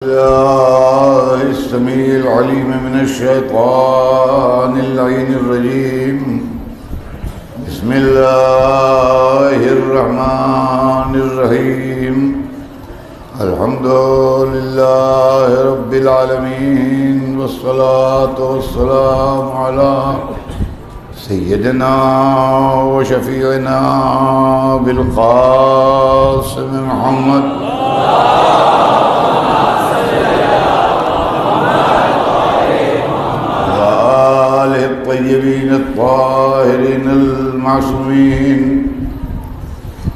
الله السميع العليم من الشيطان اللعين الرجيم. بسم الله الرحمن الرحيم. الحمد لله رب العالمين، والصلاة والسلام على سيدنا وشفيعنا بالقاسم محمد الطيبين الطاهرين المعصومين،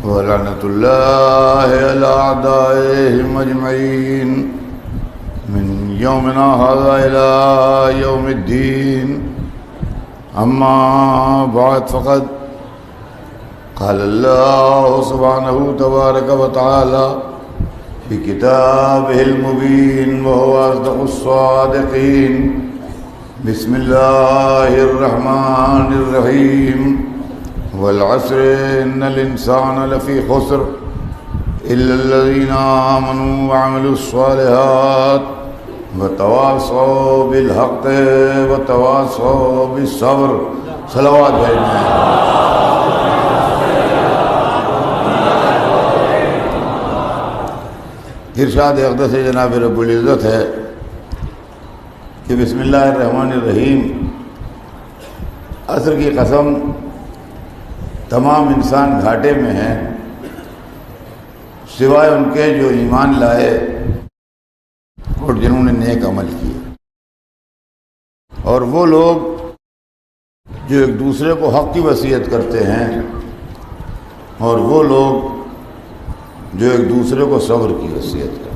ولعنة الله على أعدائهم أجمعين من يومنا هذا إلى يوم الدين. أما بعد، فقد قال الله سبحانه تبارك وتعالى في كتابه المبين وهو أصدق الصادقين. بسم الله الرحمن الرحيم. والعصر إن الإنسان لفي خسر إلا الذين آمنوا وعملوا الصالحات وتواصوا بالحق وتواصوا بالصبر. صلوات بھیجنا ہے. ارشاد اقدس جناب رب العزت ہے کہ بسم اللہ الرحمن الرحیم. عصر کی قسم، تمام انسان گھاٹے میں ہیں سوائے ان کے جو ایمان لائے اور جنہوں نے نیک عمل کیے، اور وہ لوگ جو ایک دوسرے کو حق کی وصیت کرتے ہیں، اور وہ لوگ جو ایک دوسرے کو صبر کی وصیت کرتے ہیں.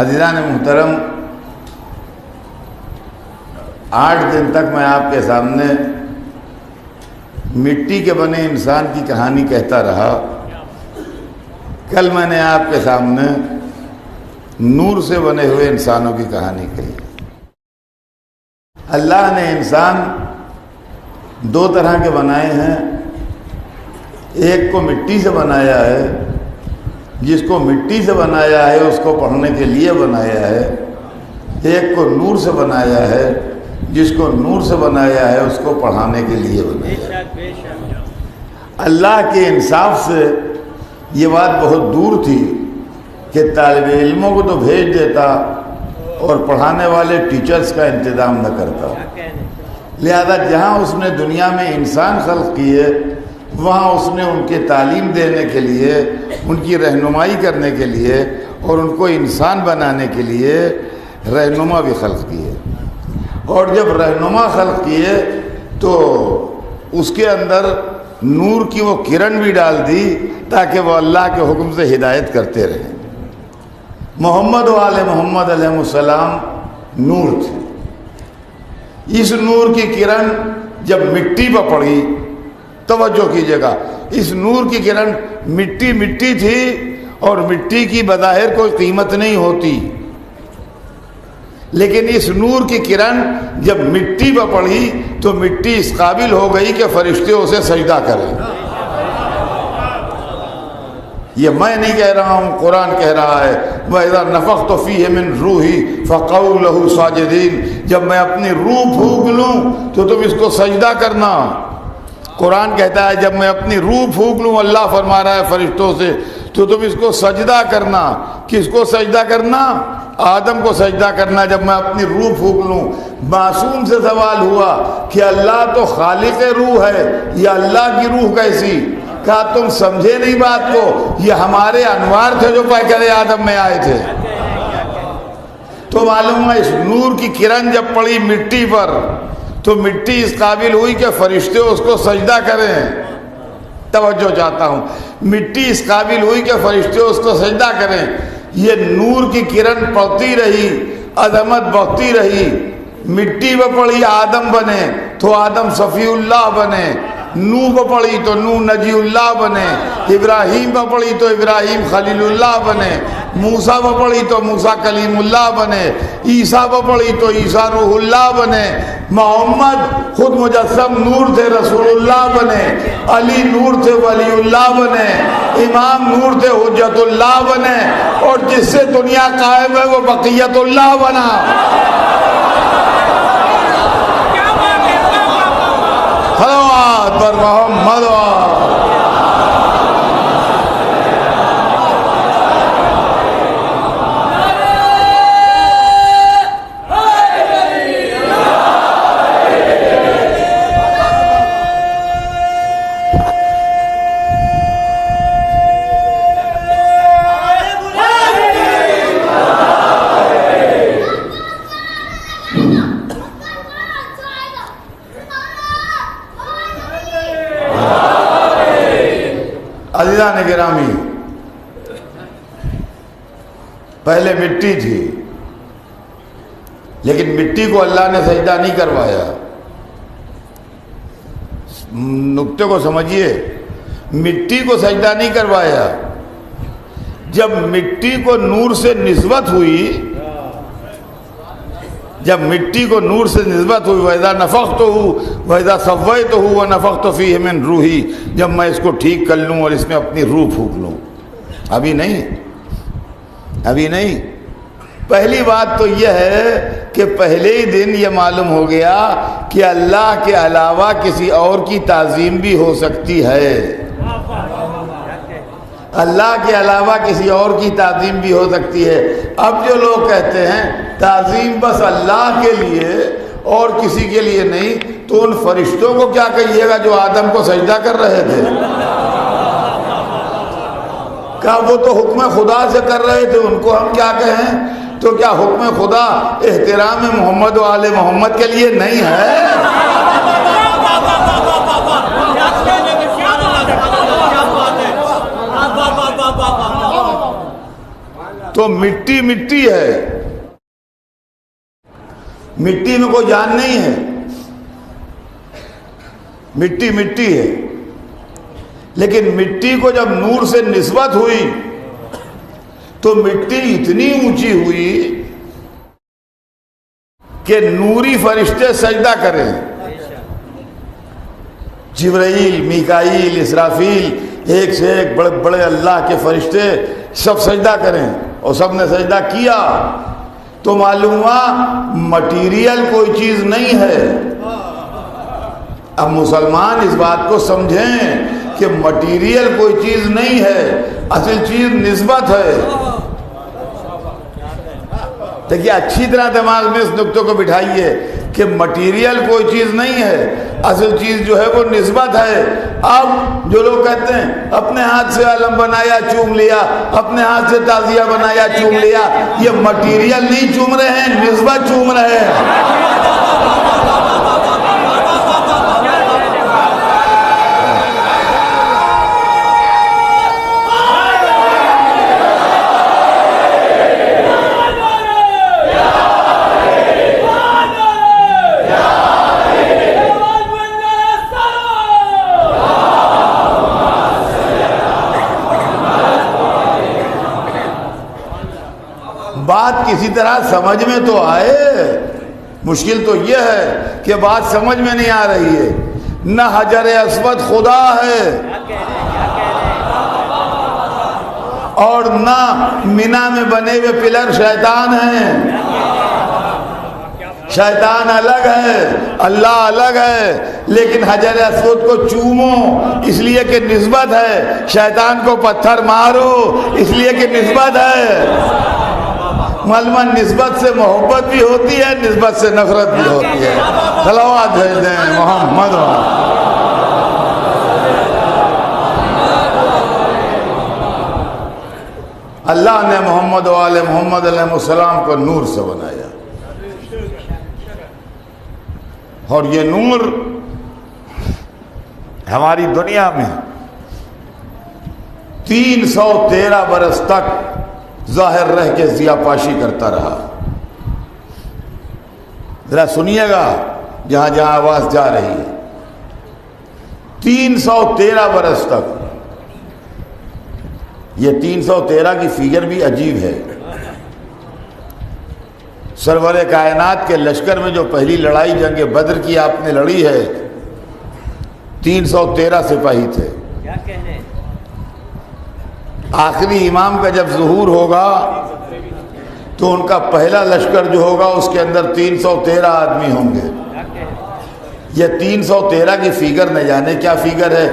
عزیزان محترم، 8 دن تک میں آپ کے سامنے مٹی کے بنے انسان کی کہانی کہتا رہا. کل میں نے آپ کے سامنے نور سے بنے ہوئے انسانوں کی کہانی کہی. اللہ نے انسان 2 طرح کے بنائے ہیں. ایک کو مٹی سے بنایا ہے، جس کو مٹی سے بنایا ہے اس کو پڑھنے کے لیے بنایا ہے. ایک کو نور سے بنایا ہے، جس کو نور سے بنایا ہے اس کو پڑھانے کے لیے بنایا ہے. اللہ کے انصاف سے یہ بات بہت دور تھی کہ طالب علموں کو تو بھیج دیتا اور پڑھانے والے ٹیچرز کا انتظام نہ کرتا. لہذا جہاں اس نے دنیا میں انسان خلق کیے، وہاں اس نے ان کے تعلیم دینے کے لیے، ان کی رہنمائی کرنے کے لیے اور ان کو انسان بنانے کے لیے رہنما بھی خلق کیے. اور جب رہنما خلق کیے تو اس کے اندر نور کی وہ کرن بھی ڈال دی تاکہ وہ اللہ کے حکم سے ہدایت کرتے رہیں. محمد و آل محمد علیہ السلام نور تھے. اس نور کی کرن جب مٹی پر پڑی، توجہ کیجیے گا، اس نور کی کرن مٹی تھی اور مٹی کی بظاہر کوئی قیمت نہیں ہوتی، لیکن اس نور کی کرن جب مٹی پر پڑی تو مٹی اس قابل ہو گئی کہ فرشتے اسے سجدہ کریں. یہ میں نہیں کہہ رہا ہوں، قرآن کہہ رہا ہے. وَإِذَا نَفَخْتُ فِيهِ مِنْ رُوحِي فَقَعُوا لَهُ سَاجِدِينَ. جب میں اپنی روح پھونک لوں تو تم اس کو سجدہ کرنا. قرآن کہتا ہے جب میں اپنی روح پھونک لوں، اللہ فرما رہا ہے فرشتوں سے، تو تم اس کو سجدہ کرنا. کس کو سجدہ کرنا؟ آدم کو سجدہ کرنا. جب میں اپنی روح پھونک لوں. معصوم سے سوال ہوا کہ اللہ تو خالق روح ہے، یہ اللہ کی روح کیسی؟ کہا تم سمجھے نہیں بات کو، یہ ہمارے انوار تھے جو پیکر آدم میں آئے تھے. تو معلوم ہے اس نور کی کرن جب پڑی مٹی پر تو مٹی اس قابل ہوئی کہ فرشتے اس کو سجدہ کریں. توجہ چاہتا ہوں، مٹی اس قابل ہوئی کہ فرشتے اس کو سجدہ کریں. یہ نور کی کرن پڑتی رہی، عظمت بڑھتی رہی. مٹی پر پڑی، آدم بنے تو آدم صفی اللہ بنے. نوح پہ پڑھی تو نوح نجی اللہ بنے، ابراہیم پہ پڑھی تو ابراہیم خلیل اللہ بنے، موسیٰ پہ پڑھی تو موسیٰ کلیم اللہ بنے، عیسیٰ پہ پڑھی تو عیسیٰ روح اللہ بنے، محمد خود مجسم نور تھے رسول اللہ بنے، علی نور تھے ولی اللہ بنے، امام نور تھے حجت اللہ بنے، اور جس سے دنیا قائم ہے وہ بقیت اللہ بنا۔ صلوات بر محمد عزیزان گرامی، پہلے مٹی تھی لیکن مٹی کو اللہ نے سجدہ نہیں کروایا۔ نقطے کو سمجھیے، مٹی کو سجدہ نہیں کروایا۔ جب مٹی کو نور سے نسبت ہوئی، جب مٹی کو نور سے نسبت ہوئی، وَإِذَا نَفَخْتُهُ وَإِذَا سَوَّيْتُهُ وَنَفَخْتُ فِيهِ مِنْ رُوحِي، جب میں اس کو ٹھیک کر لوں اور اس میں اپنی روح پھونک لوں۔ ابھی نہیں۔ پہلی بات تو یہ ہے کہ پہلے ہی دن یہ معلوم ہو گیا کہ اللہ کے علاوہ کسی اور کی تعظیم بھی ہو سکتی ہے۔ اللہ کے علاوہ کسی اور کی تعظیم بھی ہو سکتی ہے۔ اب جو لوگ کہتے ہیں تعظیم بس اللہ کے لیے اور کسی کے لیے نہیں، تو ان فرشتوں کو کیا کہیے گا جو آدم کو سجدہ کر رہے تھے؟ کہا وہ تو حکم خدا سے کر رہے تھے، ان کو ہم کیا کہیں؟ تو کیا حکم خدا احترام محمد و آل محمد کے لیے نہیں ہے؟ تو مٹی مٹی ہے، مٹی میں کوئی جان نہیں ہے، مٹی مٹی ہے۔ لیکن مٹی کو جب نور سے نسبت ہوئی تو مٹی اتنی اونچی ہوئی کہ نوری فرشتے سجدہ کریں، جبرائیل، میکائیل، اسرافیل، ایک سے ایک بڑے بڑے اللہ کے فرشتے سب سجدہ کریں، اور سب نے سجدہ کیا۔ تو معلوم ہوا مٹیریل کوئی چیز نہیں ہے۔ اب مسلمان اس بات کو سمجھیں کہ مٹیریل کوئی چیز نہیں ہے، اصل چیز نسبت ہے۔ دیکھیے اچھی طرح دماغ میں اس نقطے کو بٹھائیے کہ مٹیریل کوئی چیز نہیں ہے، اصل چیز جو ہے وہ نسبت ہے۔ اب جو لوگ کہتے ہیں اپنے ہاتھ سے علم بنایا چوم لیا، اپنے ہاتھ سے تعزیہ بنایا چوم لیا، یہ مٹیریل نہیں چوم رہے ہیں، نسبت چوم رہے ہیں۔ بات کسی طرح سمجھ میں تو آئے، مشکل تو یہ ہے کہ بات سمجھ میں نہیں آ رہی ہے۔ نہ حجر اسود خدا ہے اور نہ مینا میں بنے ہوئے پلر شیطان ہیں۔ شیطان الگ ہے، اللہ الگ ہے، لیکن حجر اسود کو چومو اس لیے کہ نسبت ہے، شیطان کو پتھر مارو اس لیے کہ نسبت ہے۔ معلومہ نسبت سے محبت بھی ہوتی ہے، نسبت سے نفرت بھی ہوتی ہے۔ صلوات بھیج دیں محمد۔ اللہ نے محمد و آل محمد علیہ السلام کو نور سے بنایا، اور یہ نور ہماری دنیا میں 313 برس تک ظاہر رہ کے ضیا پاشی کرتا رہا۔ ذرا سنیے گا جہاں جہاں آواز جا رہی ہے۔ 313 برس تک. یہ 313 کی فگر بھی عجیب ہے. سرور کائنات کے لشکر میں جو پہلی لڑائی جنگ بدر کی آپ نے لڑی ہے 313 سپاہی تھے. آخری امام کا جب ظہور ہوگا تو ان کا پہلا لشکر جو ہوگا اس کے اندر 313 آدمی ہوں گے. یہ 313 کی فگر نہ جانے کیا فگر ہے.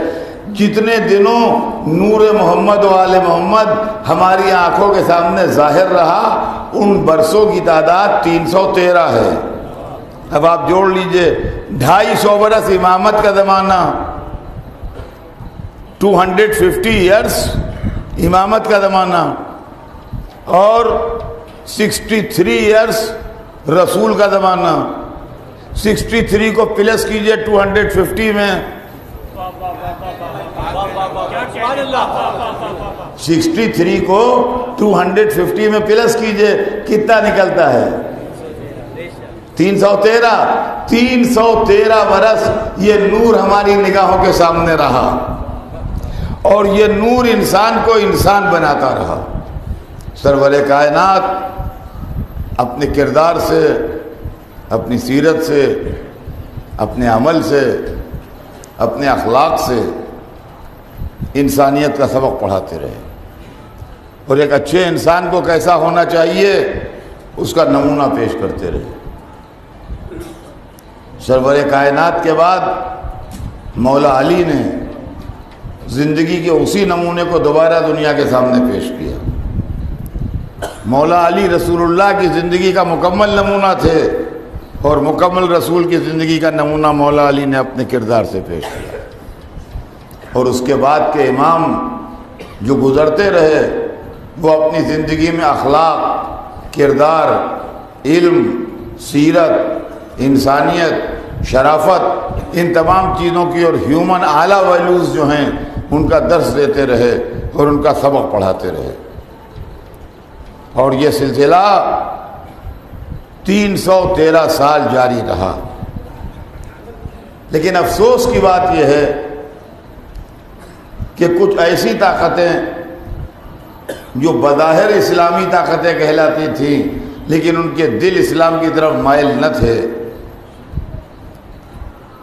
جتنے دنوں نور محمد و آل محمد ہماری آنکھوں کے سامنے ظاہر رہا ان برسوں کی تعداد 313 ہے. اب آپ جوڑ لیجئے 250 برس امامت کا زمانہ, 250 ایئرس امامت کا زمانہ, اور 63 ایئرس رسول کا زمانہ. 63 کو پلس کیجئے 250 میں, 63 کو 250 میں پلس کیجئے کتنا نکلتا ہے 313. 313 برس یہ نور ہماری نگاہوں کے سامنے رہا اور یہ نور انسان کو انسان بناتا رہا. سرور کائنات اپنے کردار سے, اپنی سیرت سے, اپنے عمل سے, اپنے اخلاق سے انسانیت کا سبق پڑھاتے رہے اور ایک اچھے انسان کو کیسا ہونا چاہیے اس کا نمونہ پیش کرتے رہے. سرور کائنات کے بعد مولا علی نے زندگی کے اسی نمونے کو دوبارہ دنیا کے سامنے پیش کیا. مولا علی رسول اللہ کی زندگی کا مکمل نمونہ تھے اور مکمل رسول کی زندگی کا نمونہ مولا علی نے اپنے کردار سے پیش کیا. اور اس کے بعد کے امام جو گزرتے رہے وہ اپنی زندگی میں اخلاق, کردار, علم, سیرت, انسانیت, شرافت, ان تمام چیزوں کی اور ہیومن اعلیٰ ویلیوز جو ہیں ان کا درس دیتے رہے اور ان کا سبق پڑھاتے رہے. اور یہ سلسلہ 313 سال جاری رہا. لیکن افسوس کی بات یہ ہے کہ کچھ ایسی طاقتیں جو بظاہر اسلامی طاقتیں کہلاتی تھیں لیکن ان کے دل اسلام کی طرف مائل نہ تھے,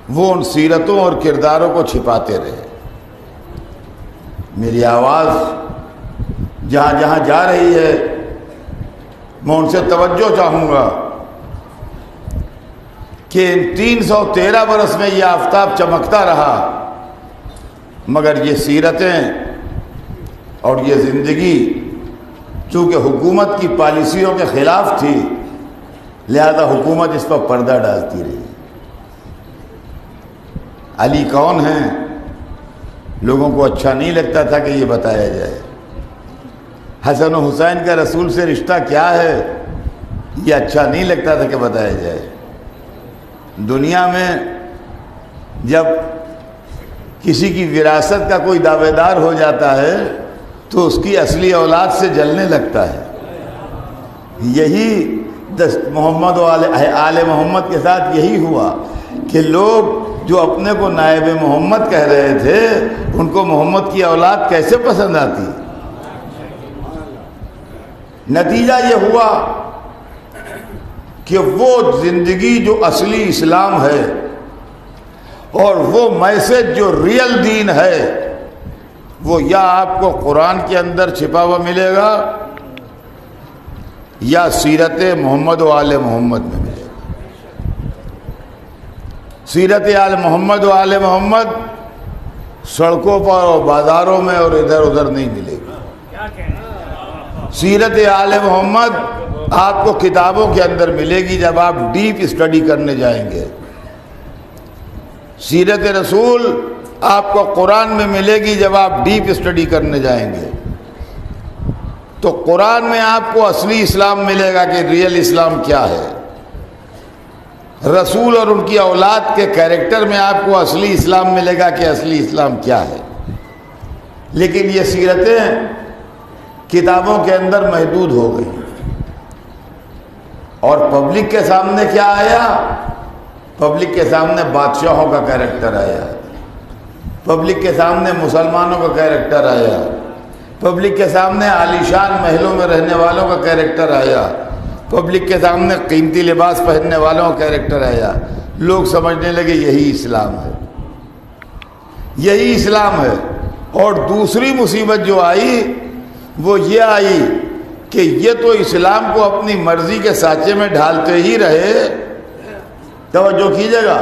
وہ ان سیرتوں اور کرداروں کو چھپاتے رہے. میری آواز جہاں جہاں جا رہی ہے میں ان سے توجہ چاہوں گا کہ ان 313 برس میں یہ آفتاب چمکتا رہا مگر یہ سیرتیں اور یہ زندگی چونکہ حکومت کی پالیسیوں کے خلاف تھی لہذا حکومت اس پر پردہ ڈالتی رہی. علی کون ہیں لوگوں کو اچھا نہیں لگتا تھا کہ یہ بتایا جائے. حسن و حسین کا رسول سے رشتہ کیا ہے یہ اچھا نہیں لگتا تھا کہ بتایا جائے. دنیا میں جب کسی کی وراثت کا کوئی دعوے دار ہو جاتا ہے تو اس کی اصلی اولاد سے جلنے لگتا ہے. یہی محمد و آل محمد کے ساتھ یہی ہوا کہ لوگ جو اپنے کو نائب محمد کہہ رہے تھے ان کو محمد کی اولاد کیسے پسند آتی. نتیجہ یہ ہوا کہ وہ زندگی جو اصلی اسلام ہے اور وہ میسج جو ریئل دین ہے وہ یا آپ کو قرآن کے اندر چھپا ہوا ملے گا یا سیرت محمد و آل محمد میں ملے گا. سیرت آل محمد و آل محمد سڑکوں پر اور بازاروں میں اور ادھر ادھر نہیں ملے گی. سیرت آل محمد آپ کو کتابوں کے اندر ملے گی جب آپ ڈیپ اسٹڈی کرنے جائیں گے. سیرت رسول آپ کو قرآن میں ملے گی جب آپ ڈیپ اسٹڈی کرنے جائیں گے. تو قرآن میں آپ کو اصلی اسلام ملے گا کہ ریئل اسلام کیا ہے. رسول اور ان کی اولاد کے کیریکٹر میں آپ کو اصلی اسلام ملے گا کہ اصلی اسلام کیا ہے. لیکن یہ سیرتیں کتابوں کے اندر محدود ہو گئی اور پبلک کے سامنے کیا آیا؟ پبلک کے سامنے بادشاہوں کا کیریکٹر آیا, پبلک کے سامنے مسلمانوں کا کیریکٹر آیا، پبلک کے سامنے عالیشان محلوں میں رہنے والوں کا کیریکٹر آیا، پبلک کے سامنے قیمتی لباس پہننے والوں کا کیریکٹر آیا، لوگ سمجھنے لگے یہی اسلام ہے، یہی اسلام ہے۔ اور دوسری مصیبت جو آئی وہ یہ آئی کہ یہ تو اسلام کو اپنی مرضی کے سانچے میں ڈھالتے ہی رہے، توجہ کیجیے گا،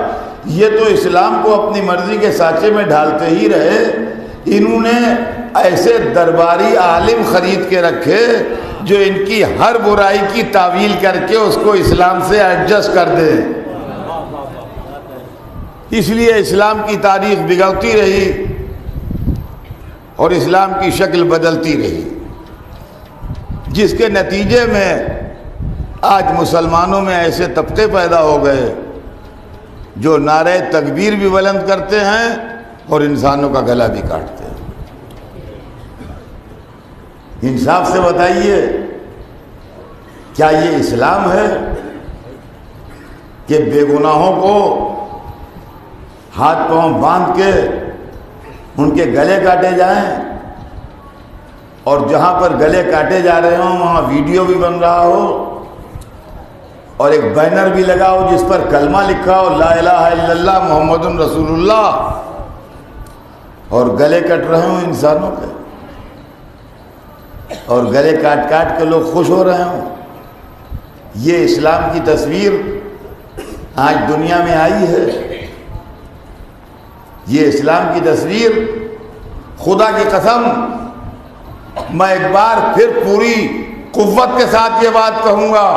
یہ تو اسلام کو اپنی مرضی کے سانچے میں ڈھالتے ہی رہے، انہوں نے ایسے درباری عالم خرید کے رکھے جو ان کی ہر برائی کی تعویل کر کے اس کو اسلام سے ایڈجسٹ کر دے، اس لیے اسلام کی تاریخ بگڑتی رہی اور اسلام کی شکل بدلتی رہی، جس کے نتیجے میں آج مسلمانوں میں ایسے طبقے پیدا ہو گئے جو نعرہ تکبیر بھی بلند کرتے ہیں اور انسانوں کا گلا بھی کاٹتے ہیں۔ انصاف سے بتائیے، کیا یہ اسلام ہے کہ بے گناہوں کو ہاتھ پاؤں باندھ کے ان کے گلے کاٹے جائیں، اور جہاں پر گلے کاٹے جا رہے ہوں وہاں ویڈیو بھی بن رہا ہو اور ایک بینر بھی لگا ہو جس پر کلمہ لکھا ہو لا الہ الا اللہ محمد رسول اللہ، اور گلے کٹ رہے ہوں انسانوں کے، اور گلے کاٹ کاٹ کے لوگ خوش ہو رہے ہوں؟ یہ اسلام کی تصویر آج دنیا میں آئی ہے، یہ اسلام کی تصویر۔ خدا کی قسم میں ایک بار پھر پوری قوت کے ساتھ یہ بات کہوں گا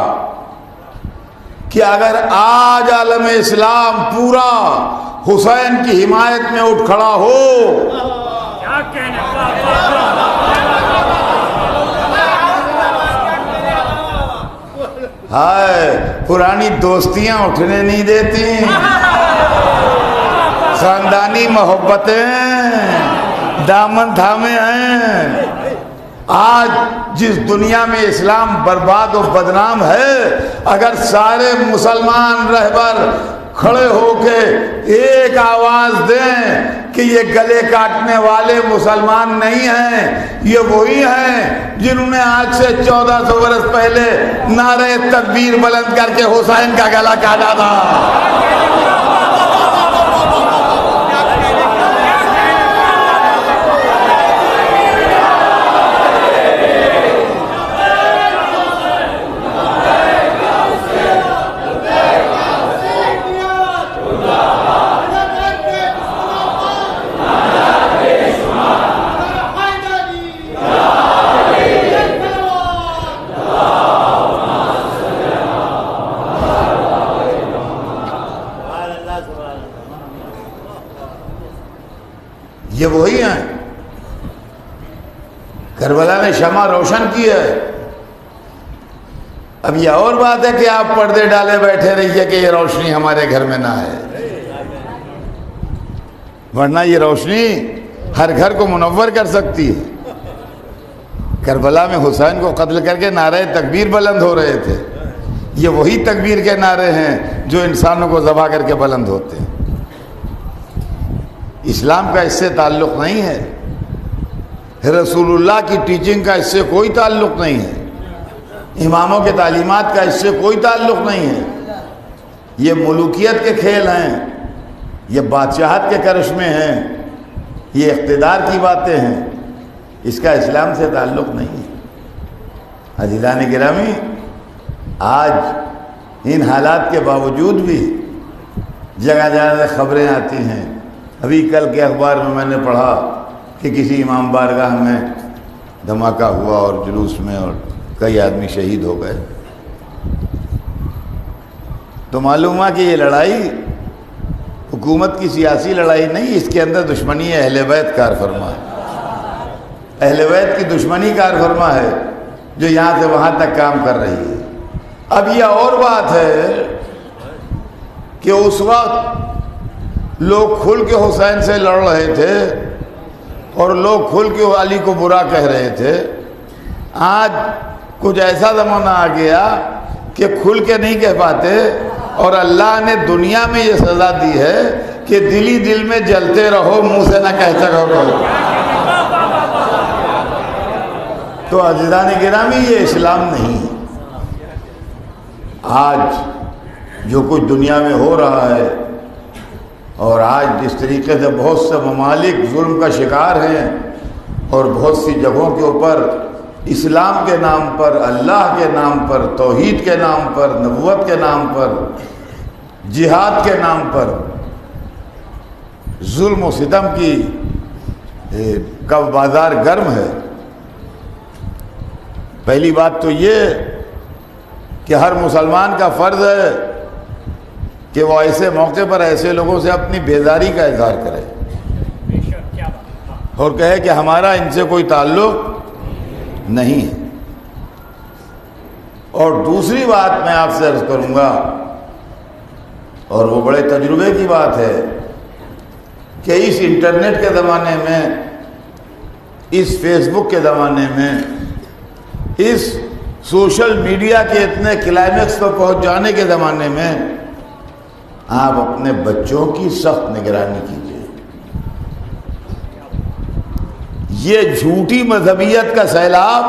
کہ اگر آج عالم اسلام پورا حسین کی حمایت میں اٹھ کھڑا ہو، ہائے پرانی دوستیاں اٹھنے نہیں دیتی، خاندانی محبتیں دامن تھامے ہیں۔ آج جس دنیا میں اسلام برباد و بدنام ہے، اگر سارے مسلمان رہبر کھڑے ہو کے ایک آواز دیں کہ یہ گلے کاٹنے والے مسلمان نہیں ہیں، یہ وہی ہیں جنہوں نے آج سے 1400 برس پہلے نعرہ تکبیر بلند کر کے حسین کا گلا کاٹا تھا۔ یہ وہی ہیں، کربلا نے شمع روشن کی ہے۔ اب یہ اور بات ہے کہ آپ پردے ڈالے بیٹھے رہیے کہ یہ روشنی ہمارے گھر میں نہ آئے، ورنہ یہ روشنی ہر گھر کو منور کر سکتی ہے۔ کربلا میں حسین کو قتل کر کے نعرہ تکبیر بلند ہو رہے تھے، یہ وہی تکبیر کے نعرے ہیں جو انسانوں کو ذبح کر کے بلند ہوتے ہیں۔ اسلام کا اس سے تعلق نہیں ہے، رسول اللہ کی ٹیچنگ کا اس سے کوئی تعلق نہیں ہے، اماموں کے تعلیمات کا اس سے کوئی تعلق نہیں ہے۔ یہ ملوکیت کے کھیل ہیں، یہ بادشاہت کے کرشمے ہیں، یہ اقتدار کی باتیں ہیں، اس کا اسلام سے تعلق نہیں ہے۔ عزیزان گرامی، آج ان حالات کے باوجود بھی جگہ جگہ سے خبریں آتی ہیں۔ ابھی کل کے اخبار میں نے پڑھا کہ کسی امام بارگاہ میں دھماکہ ہوا اور جلوس میں اور کئی آدمی شہید ہو گئے۔ تو معلوم ہوا کہ یہ لڑائی حکومت کی سیاسی لڑائی نہیں، اس کے اندر دشمنی اہل بیت کار فرما ہے، اہل بیت کی دشمنی کار فرما ہے جو یہاں سے وہاں تک کام کر رہی ہے۔ اب یہ اور بات ہے کہ اس وقت لوگ کھل کے حسین سے لڑ رہے تھے اور لوگ کھل کے علی کو برا کہہ رہے تھے، آج کچھ ایسا زمانہ آ گیا کہ کھل کے نہیں کہہ پاتے، اور اللہ نے دنیا میں یہ سزا دی ہے کہ کہ دلی دل میں جلتے رہو، منہ سے نہ کہتے رہو۔ تو عزیزان گرامی، یہ اسلام نہیں ہے۔ آج جو کچھ دنیا میں ہو رہا ہے، اور آج جس طریقے سے بہت سے ممالک ظلم کا شکار ہیں، اور بہت سی جگہوں کے اوپر اسلام کے نام پر، اللہ کے نام پر، توحید کے نام پر، نبوت کے نام پر، جہاد کے نام پر ظلم و ستم کی کا بازار گرم ہے۔ پہلی بات تو یہ کہ ہر مسلمان کا فرض ہے کہ وہ ایسے موقع پر ایسے لوگوں سے اپنی بیزاری کا اظہار کرے اور کہے کہ ہمارا ان سے کوئی تعلق نہیں ہے۔ اور دوسری بات میں آپ سے عرض کروں گا، اور وہ بڑے تجربے کی بات ہے، کہ اس انٹرنیٹ کے زمانے میں، اس فیس بک کے زمانے میں، اس سوشل میڈیا کے اتنے کلائمیکس پر پہنچ جانے کے زمانے میں آپ اپنے بچوں کی سخت نگرانی کیجیے۔ یہ جھوٹی مذہبیت کا سیلاب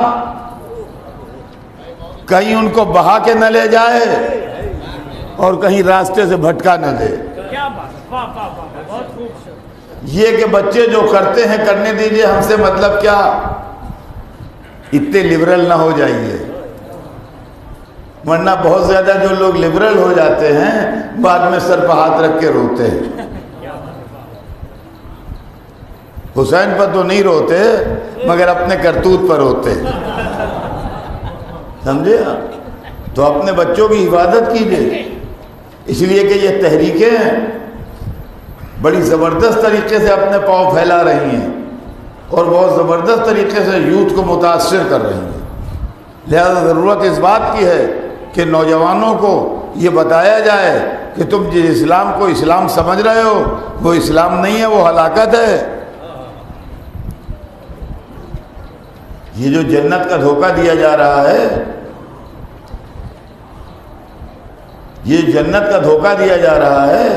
کہیں ان کو بہا کے نہ لے جائے اور کہیں راستے سے بھٹکا نہ دے۔ یہ کہ بچے جو کرتے ہیں کرنے دیجئے، ہم سے مطلب کیا، اتنے لبرل نہ ہو جائیے، ورنہ بہت زیادہ جو لوگ لبرل ہو جاتے ہیں بعد میں سر پہ ہاتھ رکھ کے روتے ہیں۔ حسین پر تو نہیں روتے مگر اپنے کرتوت پر روتے ہیں، سمجھے؟ تو اپنے بچوں کی حفاظت کیجیے، اس لیے کہ یہ تحریکیں بڑی زبردست طریقے سے اپنے پاؤں پھیلا رہی ہیں اور بہت زبردست طریقے سے یوتھ کو متاثر کر رہی ہیں۔ لہذا ضرورت اس بات کی ہے کہ نوجوانوں کو یہ بتایا جائے کہ تم جس اسلام کو اسلام سمجھ رہے ہو وہ اسلام نہیں ہے، وہ ہلاکت ہے۔ یہ جو جنت کا دھوکہ دیا جا رہا ہے، یہ جنت کا دھوکہ دیا جا رہا ہے،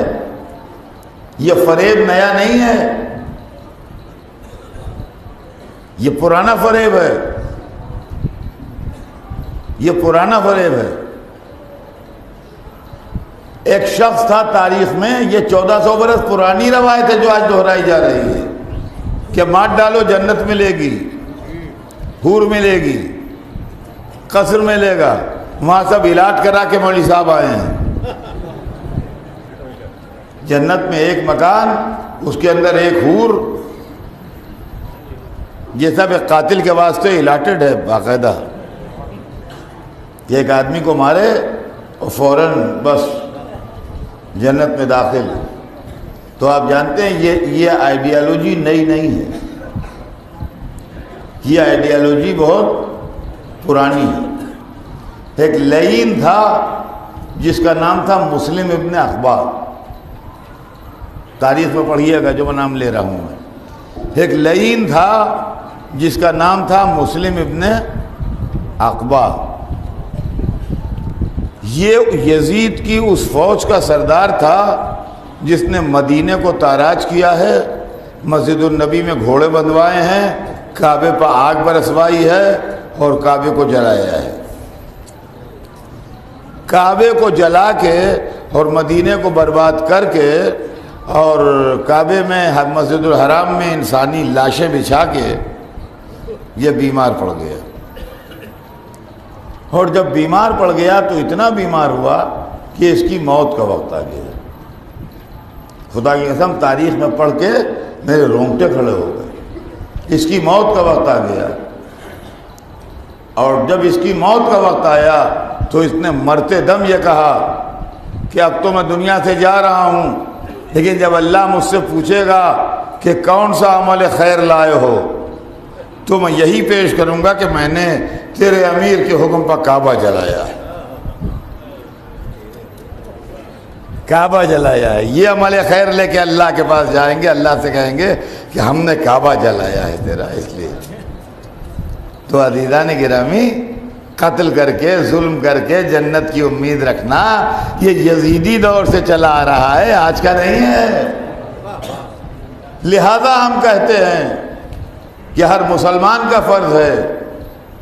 یہ فریب نیا نہیں ہے، یہ پرانا فریب ہے، یہ پرانا فریب ہے۔ ایک شخص تھا تاریخ میں، یہ 1400 برس پرانی روایت ہے جو آج دہرائی جا رہی ہے کہ مات ڈالو جنت ملے گی، حور ملے گی، قصر ملے گا۔ وہاں سب علاج کرا کے مولوی صاحب آئے ہیں۔ جنت میں ایک مکان، اس کے اندر ایک حور، یہ سب ایک قاتل کے واسطے الاٹڈ ہے باقاعدہ، کہ ایک آدمی کو مارے اور فوراً بس جنت میں داخل۔ تو آپ جانتے ہیں یہ آئیڈیالوجی نئی نہیں ہے، یہ آئیڈیالوجی بہت پرانی ہے۔ ایک لعین تھا جس کا نام تھا مسلم ابن عقبہ، تاریخ میں پڑھیے گا جو میں نام لے رہا ہوں میں۔ ایک لعین تھا جس کا نام تھا مسلم ابن عقبہ، یہ یزید کی اس فوج کا سردار تھا جس نے مدینے کو تاراج کیا ہے، مسجد النبی میں گھوڑے بندھوائے ہیں، کعبے پر آگ برسوائی ہے اور کعبے کو جلایا ہے۔ کعبے کو جلا کے اور مدینے کو برباد کر کے اور کعبے میں مسجد الحرام میں انسانی لاشیں بچھا کے یہ بیمار پڑ گیا، اور جب بیمار پڑ گیا تو اتنا بیمار ہوا کہ اس کی موت کا وقت آ گیا۔ خدا کی قسم تاریخ میں پڑھ کے میرے رونگٹے کھڑے ہو گئے، اس کی موت کا وقت آ گیا۔ اور جب اس کی موت کا وقت آیا تو اس نے مرتے دم یہ کہا کہ اب تو میں دنیا سے جا رہا ہوں، لیکن جب اللہ مجھ سے پوچھے گا کہ کون سا عمل خیر لائے ہو تو میں یہی پیش کروں گا کہ میں نے تیرے امیر کے حکم پر کعبہ جلایا ہے، کعبہ جلایا ہے۔ یہ عمل خیر لے کے اللہ کے پاس جائیں گے، اللہ سے کہیں گے کہ ہم نے کعبہ جلایا ہے تیرا، اس لیے۔ تو عزیزان گرامی، قتل کر کے ظلم کر کے جنت کی امید رکھنا یہ یزیدی دور سے چلا آ رہا ہے، آج کا نہیں ہے۔ لہذا ہم کہتے ہیں کہ ہر مسلمان کا فرض ہے،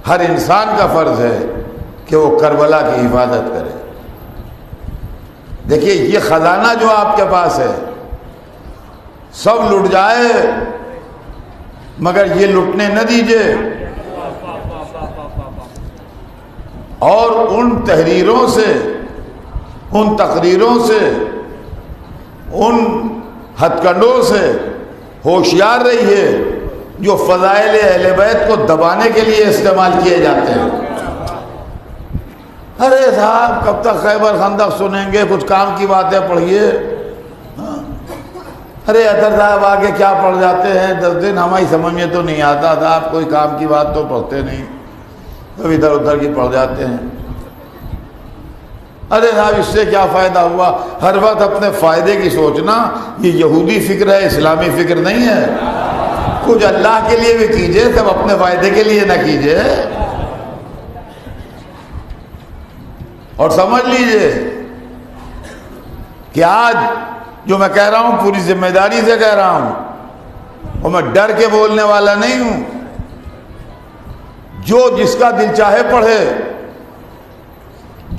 ہر انسان کا فرض ہے کہ وہ کربلا کی حفاظت کرے۔ دیکھیے یہ خزانہ جو آپ کے پاس ہے سب لٹ جائے مگر یہ لٹنے نہ دیجیے، اور ان تحریروں سے، ان تقریروں سے، ان ہتھ کنڈوں سے ہوشیار رہیے جو فضائل اہل بیت کو دبانے کے لیے استعمال کیے جاتے ہیں۔ ارے صاحب کب تک خیبر خندق سنیں گے، کچھ کام کی باتیں پڑھیے۔ ارے اطہر صاحب آگے کیا پڑھ جاتے ہیں 10 دن، ہماری سمجھ میں تو نہیں آتا تھا، آپ کوئی کام کی بات تو پڑھتے نہیں، اب ادھر ادھر کی پڑھ جاتے ہیں۔ ارے صاحب اس سے کیا فائدہ ہوا؟ ہر وقت اپنے فائدے کی سوچنا یہ یہودی فکر ہے، اسلامی فکر نہیں ہے۔ کچھ اللہ کے لیے بھی کیجئے، سب اپنے فائدے کے لیے نہ کیجئے۔ اور سمجھ لیجئے کہ آج جو میں کہہ رہا ہوں پوری ذمہ داری سے کہہ رہا ہوں، اور میں ڈر کے بولنے والا نہیں ہوں، جو جس کا دل چاہے پڑھے،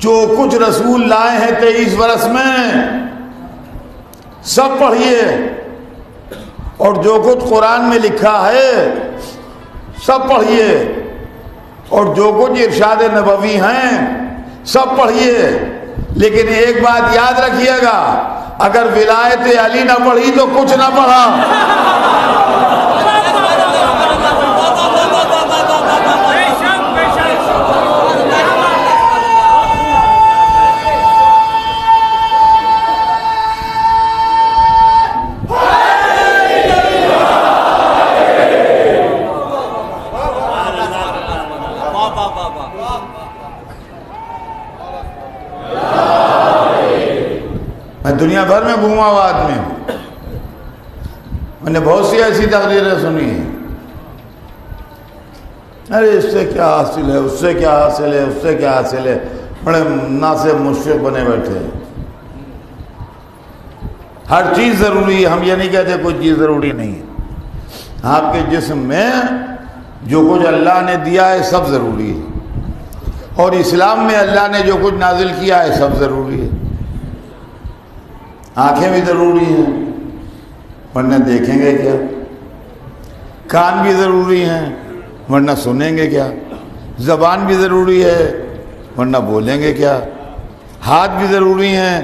جو کچھ رسول لائے ہیں 23 برس میں سب پڑھیے، اور جو کچھ قرآن میں لکھا ہے سب پڑھیے، اور جو کچھ ارشاد نبوی ہیں سب پڑھیے۔ لیکن ایک بات یاد رکھیے گا، اگر ولایت علی نہ پڑھی تو کچھ نہ پڑھا۔ میں دنیا بھر میں گھوما ہوا آدمی ہوں، میں نے بہت سی ایسی تقریریں سنی ہیں، ارے اس سے کیا حاصل ہے، اس سے کیا حاصل ہے، اس سے کیا حاصل ہے، بڑے ناصح مشفق بنے بیٹھے ہیں۔ ہر چیز ضروری ہے، ہم یہ نہیں کہتے کوئی چیز ضروری نہیں ہے۔ آپ کے جسم میں جو کچھ اللہ نے دیا ہے سب ضروری ہے، اور اسلام میں اللہ نے جو کچھ نازل کیا ہے سب ضروری ہے۔ آنکھیں بھی ضروری ہیں ورنہ دیکھیں گے کیا، کان بھی ضروری ہیں ورنہ سنیں گے کیا، زبان بھی ضروری ہے ورنہ بولیں گے کیا، ہاتھ بھی ضروری ہیں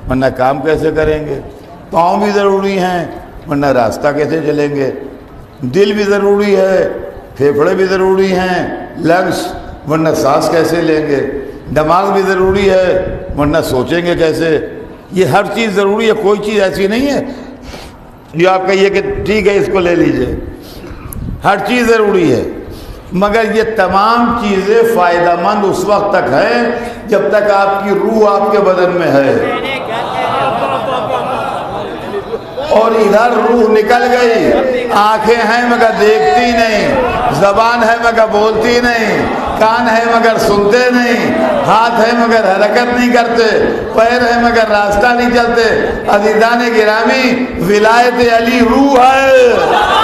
ورنہ کام کیسے کریں گے، پاؤں بھی ضروری ہیں ورنہ راستہ کیسے چلیں گے، دل بھی ضروری ہے، پھیپھڑے بھی ضروری ہیں، لنگس ورنہ سانس کیسے لیں گے، دماغ بھی ضروری ہے ورنہ سوچیں گے کیسے۔ یہ ہر چیز ضروری ہے، کوئی چیز ایسی نہیں ہے جو آپ کہیے کہ ٹھیک ہے اس کو لے لیجئے، ہر چیز ضروری ہے، مگر یہ تمام چیزیں فائدہ مند اس وقت تک ہیں جب تک آپ کی روح آپ کے بدن میں ہے، اور ادھر روح نکل گئی، آنکھیں ہیں مگر دیکھتی نہیں، زبان ہے مگر بولتی نہیں، کان ہے مگر سنتے نہیں، ہاتھ ہے مگر حرکت نہیں کرتے، پیر ہے مگر راستہ نہیں چلتے۔ عزیزان گرامی، ولایت علی روح ہے۔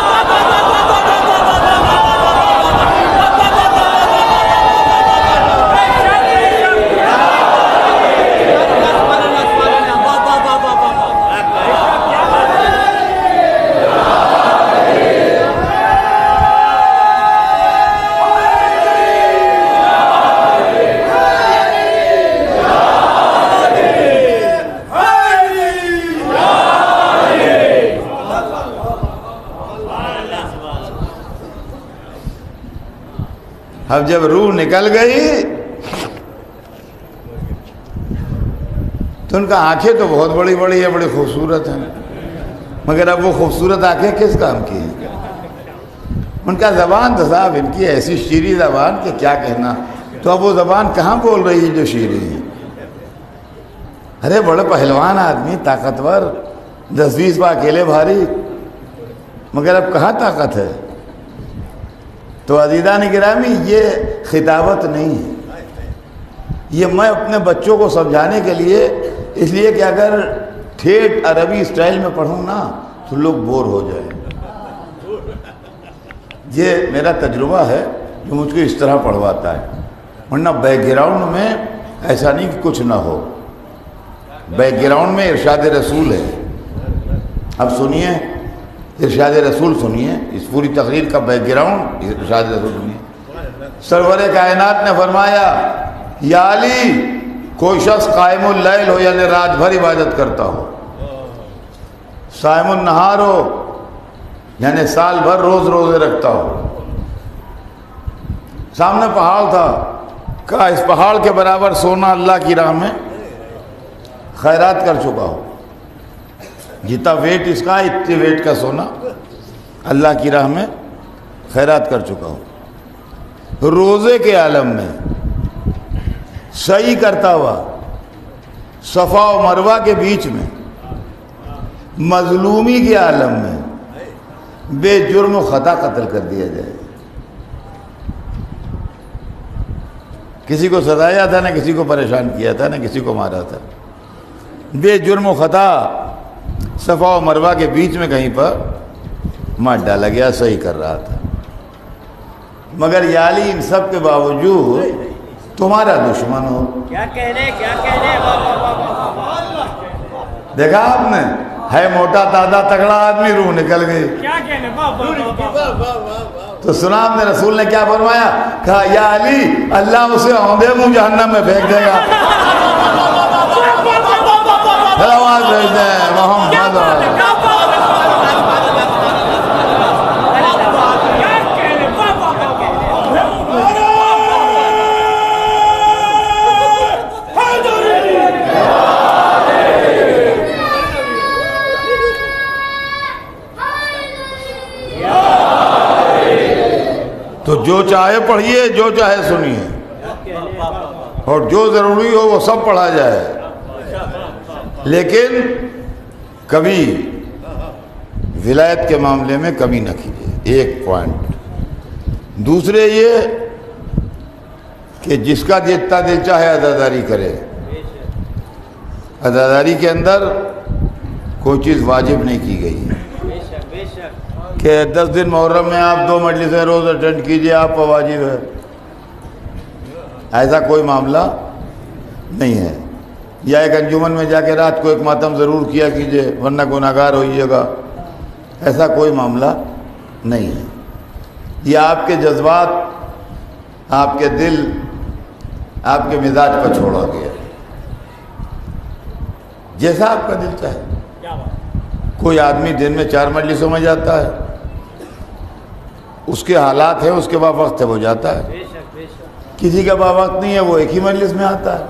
اب جب روح نکل گئی تو ان کا آنکھیں تو بہت بڑی بڑی ہے، بڑی خوبصورت ہیں، مگر اب وہ خوبصورت آنکھیں کس کام کی ہیں؟ ان کا زبان تو صاحب ان کی ایسی شیریں زبان کہ کیا کہنا، تو اب وہ زبان کہاں بول رہی ہے جو شیریں ہے؟ ارے بڑے پہلوان آدمی، طاقتور، 10-20 پا اکیلے بھاری، مگر اب کہاں طاقت ہے؟ تو عزیزان گرامی، یہ خطابت نہیں ہے، یہ میں اپنے بچوں کو سمجھانے کے لیے، اس لیے کہ اگر ٹھیٹ عربی اسٹائل میں پڑھوں نا تو لوگ بور ہو جائیں۔ یہ میرا تجربہ ہے جو مجھ کو اس طرح پڑھواتا ہے، ورنہ بیک گراؤنڈ میں ایسا نہیں کہ کچھ نہ ہو، بیک گراؤنڈ میں ارشاد رسول ہے۔ اب سنیے ارشاد رسول، سنیے اس پوری تقریر کا بیک گراؤنڈ ارشاد رسول سنیے۔ سرور کائنات نے فرمایا یا علی، کوئی شخص قائم اللیل ہو یعنی رات بھر عبادت کرتا ہو، صائم النہار ہو یعنی سال بھر روز روزے رکھتا ہو، سامنے پہاڑ تھا، کہا اس پہاڑ کے برابر سونا اللہ کی راہ میں خیرات کر چکا ہو، جتنا ویٹ اس کا اتنے ویٹ کا سونا اللہ کی راہ میں خیرات کر چکا ہو۔ روزے کے عالم میں صحیح کرتا ہوا صفا و مروہ کے بیچ میں، مظلومی کے عالم میں بے جرم و خطا قتل کر دیا جائے، کسی کو سزایا تھا نہ کسی کو پریشان کیا تھا نہ کسی کو مارا تھا، بے جرم و خطا صفا و مروہ کے بیچ میں کہیں پر مار ڈالا گیا، صحیح کر رہا تھا۔ مگر یا علی ان سب کے باوجود تمہارا دشمن ہو۔ کیا کہنے دیکھا آپ نے، ہے موٹا تازہ تگڑا آدمی، روح نکل گئی۔ کیا کہنے تو سنا آپ نے رسول نے کیا فرمایا؟ کہا یا علی، اللہ اسے اوندے منہ جہنم میں پھینک دے گا۔ آواز بھیج دیں محمد۔ تو جو چاہے پڑھیے، جو چاہے سنیے، اور جو ضروری ہو وہ سب پڑھا جائے، لیکن کبھی ولایت کے معاملے میں کمی نہ کیجیے، ایک پوائنٹ۔ دوسرے یہ کہ جس کا جتنا دل چاہے عزاداری کرے، عزاداری کے اندر کوئی چیز واجب نہیں کی گئی ہے کہ 10 دن محرم میں آپ 2 مجلسیں روز اٹینڈ کیجئے، آپ پر واجب ہے، ایسا کوئی معاملہ نہیں ہے۔ یا ایک انجمن میں جا کے رات کو ایک ماتم ضرور کیا کیجئے ورنہ گناہگار ہوئیے گا، ایسا کوئی معاملہ نہیں ہے۔ یہ آپ کے جذبات، آپ کے دل، آپ کے مزاج پر چھوڑا گیا، جیسا آپ کا دل چاہے۔ کوئی آدمی دن میں 4 مجلسوں میں جاتا ہے، اس کے حالات ہیں، اس کے بعد وقت ہے وہ جاتا ہے۔ کسی کا بعد وقت نہیں ہے، وہ ایک ہی مجلس میں آتا ہے،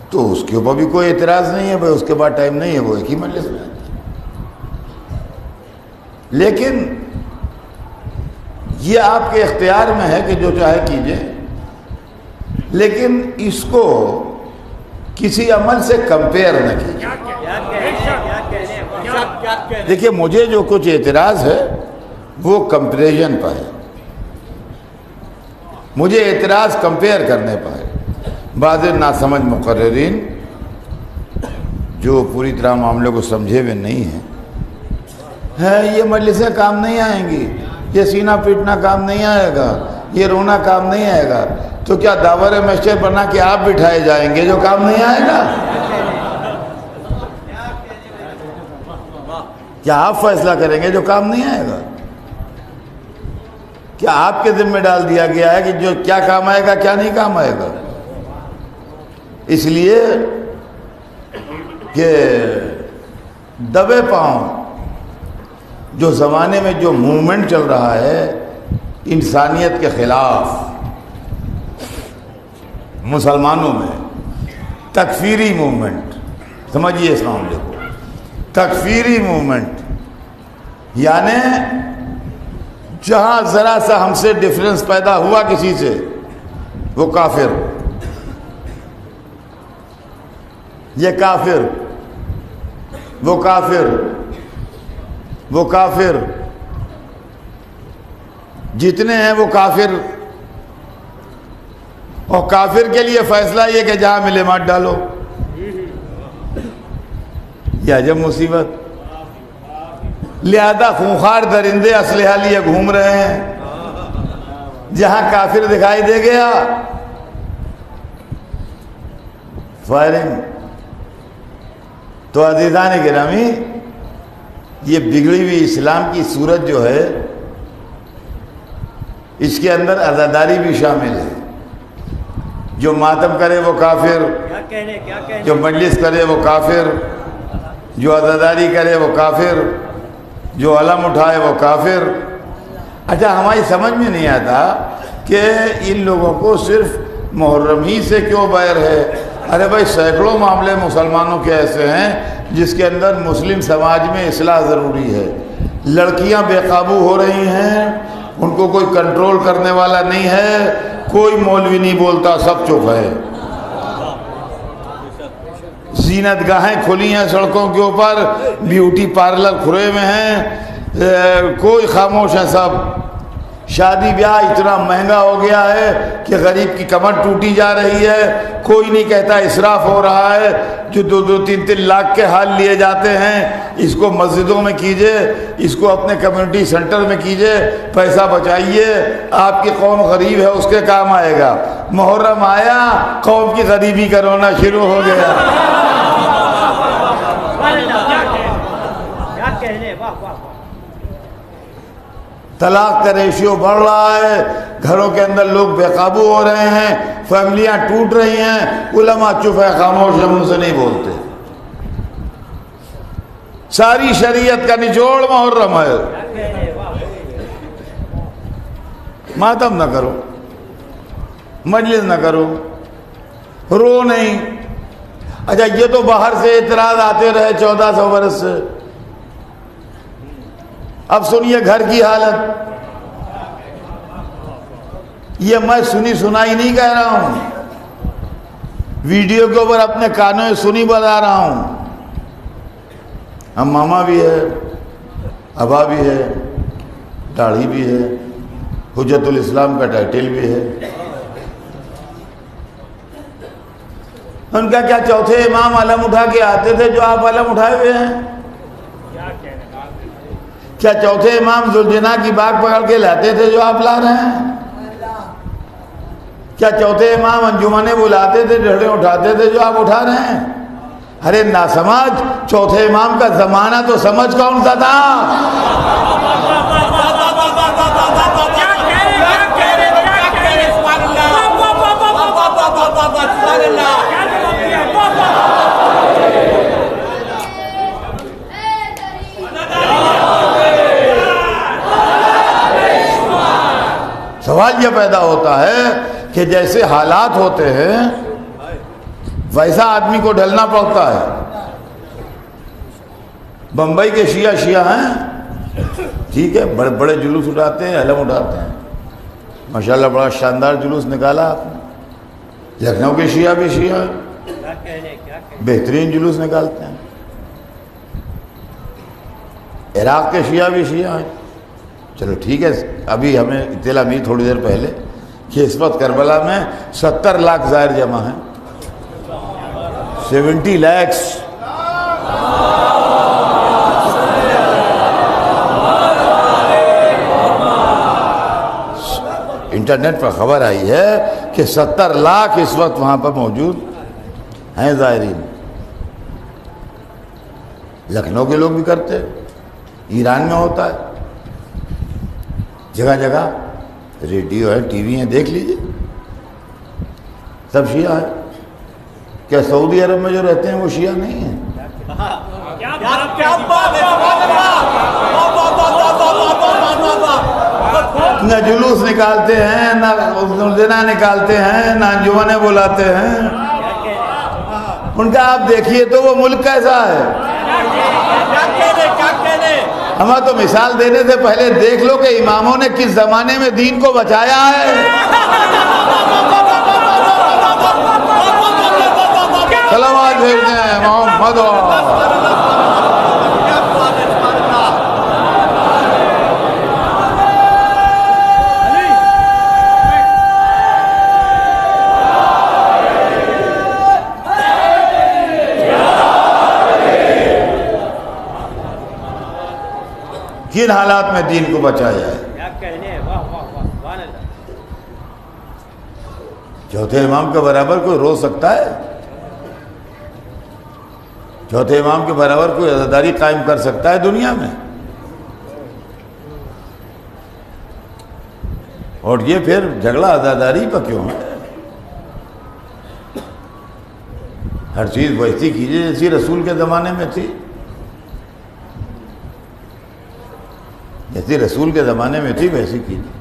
تو اس کے اوپر بھی کوئی اعتراض نہیں ہے، بھائی اس کے بعد ٹائم نہیں ہے، وہ ایک ہی مجلس میں آتا ہے۔ لیکن یہ آپ کے اختیار میں ہے کہ جو چاہے کیجئے، لیکن اس کو کسی عمل سے کمپیئر نہ کیجئے۔ دیکھیے مجھے جو کچھ اعتراض ہے وہ کمپیریزن پر ہے، مجھے اعتراض کمپیئر کرنے پر ہے۔ بعض ناسمجھ مقررین جو پوری طرح معاملے کو سمجھے ہوئے نہیں ہیں، یہ مجلسیں کام نہیں آئیں گی، یہ سینہ پیٹنا کام نہیں آئے گا، یہ رونا کام نہیں آئے گا، تو کیا داور محشر بنا کے آپ بٹھائے جائیں گے جو کام نہیں آئے گا؟ کیا آپ فیصلہ کریں گے جو کام نہیں آئے گا؟ کیا آپ کے ذمہ ڈال دیا گیا ہے کہ جو کیا کام آئے گا کیا نہیں کام آئے گا؟ اس لیے کہ دبے پاؤں جو زمانے میں جو موومنٹ چل رہا ہے انسانیت کے خلاف مسلمانوں میں، تکفیری موومنٹ، سمجھیے اس معاملے کو، تکفیری موومنٹ، یعنی جہاں ذرا سا ہم سے ڈفرنس پیدا ہوا کسی سے وہ کافر، یہ کافر، وہ کافر، وہ کافر، جتنے ہیں وہ کافر، اور کافر کے لیے فیصلہ یہ کہ جہاں ملے مار ڈالو، یہ عجب مصیبت۔ لہذا خونخوار درندے اسلحہ لیے گھوم رہے ہیں، جہاں کافر دکھائی دے گیا فائرنگ۔ تو عزیزان گرامی، یہ بگڑی ہوئی اسلام کی صورت جو ہے، اس کے اندر عزاداری بھی شامل ہے۔ جو ماتم کرے وہ کافر، جو مجلس کرے وہ کافر، جو عزاداری کرے وہ کافر، جو علم اٹھائے وہ کافر۔ اچھا، ہماری سمجھ میں نہیں آتا کہ ان لوگوں کو صرف محرم ہی سے کیوں بیر ہے؟ ارے بھائی، سینکڑوں معاملے مسلمانوں کے ایسے ہیں جس کے اندر مسلم سماج میں اصلاح ضروری ہے۔ لڑکیاں بے قابو ہو رہی ہیں، ان کو کوئی کنٹرول کرنے والا نہیں ہے، کوئی مولوی نہیں بولتا، سب چپ ہے۔ زینت گاہیں کھلی ہیں سڑکوں کے اوپر، بیوٹی پارلر کھلے ہوئے ہیں، کوئی خاموش ہے سب۔ شادی بیاہ اتنا مہنگا ہو گیا ہے کہ غریب کی کمر ٹوٹی جا رہی ہے، کوئی نہیں کہتا اسراف ہو رہا ہے۔ جو 2-3 لاکھ کے حال لیے جاتے ہیں، اس کو مسجدوں میں کیجئے، اس کو اپنے کمیونٹی سینٹر میں کیجئے، پیسہ بچائیے، آپ کی قوم غریب ہے اس کے کام آئے گا۔ محرم آیا، قوم کی غریبی کا رونا شروع ہو گیا۔ طلاق کا ریشیو بڑھ رہا ہے، گھروں کے اندر لوگ بے قابو ہو رہے ہیں، فیملیاں ٹوٹ رہی ہیں، علماء چپ ہے، خاموش ہے، منہ سے نہیں بولتے۔ ساری شریعت کا نچوڑ محرم ہے۔ ماتم نہ کرو، مجلس نہ کرو، رو نہیں۔ اچھا، یہ تو باہر سے اعتراض آتے رہے 1400 برس سے۔ اب سنیے گھر کی حالت۔ یہ میں سنی سنائی نہیں کہہ رہا ہوں، ویڈیو کے اوپر اپنے کانوں میں سنی بتا رہا ہوں۔ ہم ماما بھی ہے، ابا بھی ہے، داڑھی بھی ہے، حجت الاسلام کا ٹائٹل بھی ہے۔ ان کا کیا چوتھے امام علم اٹھا کے آتے تھے جو آپ علم اٹھائے ہوئے ہیں؟ کیا چوتھے امام ذوالجناح کی باگ پکڑ کے لاتے تھے جو آپ لا رہے ہیں؟ کیا چوتھے امام انجمنیں بلاتے تھے، ڈھڑے اٹھاتے تھے جو آپ اٹھا رہے ہیں؟ ارے ناسمجھ، چوتھے امام کا زمانہ تو سمجھ کون سا تھا؟ سوال یہ پیدا ہوتا ہے کہ جیسے حالات ہوتے ہیں ویسا آدمی کو ڈھلنا پڑتا ہے۔ بمبئی کے شیعہ ہیں، ٹھیک ہے، بڑے بڑے جلوس اٹھاتے ہیں، علم اٹھاتے ہیں، ماشاءاللہ بڑا شاندار جلوس نکالا آپ نے۔ لکھنؤ کے شیعہ بھی شیعہ ہیں، بہترین جلوس نکالتے ہیں۔ عراق کے شیعہ بھی شیعہ ہیں۔ چلو ٹھیک ہے، ابھی ہمیں اطلاع ملی تھوڑی دیر پہلے کہ اس وقت کربلا میں 70 لاکھ زائر جمع ہیں، 70 لاکھ۔ انٹرنیٹ پر خبر آئی ہے کہ 70 لاکھ اس وقت وہاں پر موجود ہیں زائرین۔ لکھنؤ کے لوگ بھی کرتے، ایران میں ہوتا ہے، جگہ جگہ ریڈیو ہے، ٹی وی ہیں، دیکھ لیجئے، سب شیعہ ہیں۔ کیا سعودی عرب میں جو رہتے ہیں وہ شیعہ نہیں ہیں؟ نہ جلوس نکالتے ہیں، نہ ذنا نکالتے ہیں، نہ انجمنیں بلاتے ہیں۔ ان کا آپ دیکھیے تو وہ ملک کیسا ہے۔ ہمیں تو مثال دینے سے پہلے دیکھ لو کہ اماموں نے کس زمانے میں دین کو بچایا ہے۔ سلامات بھیجتے ہیں محمد۔ کن حالات میں دین کو بچایا ہے. کیا کہنے ہیں، واہ واہ واہ، سبحان اللہ. چوتھے امام کے برابر کوئی رو سکتا ہے؟ چوتھے امام کے برابر کوئی عزاداری قائم کر سکتا ہے دنیا میں؟ اور یہ پھر جھگڑا عزاداری پہ کیوں ہے؟ ہر چیز ویسی کیجیے جیسی رسول کے زمانے میں تھی. جیسی رسول کے زمانے میں تھی ویسی کیجیے.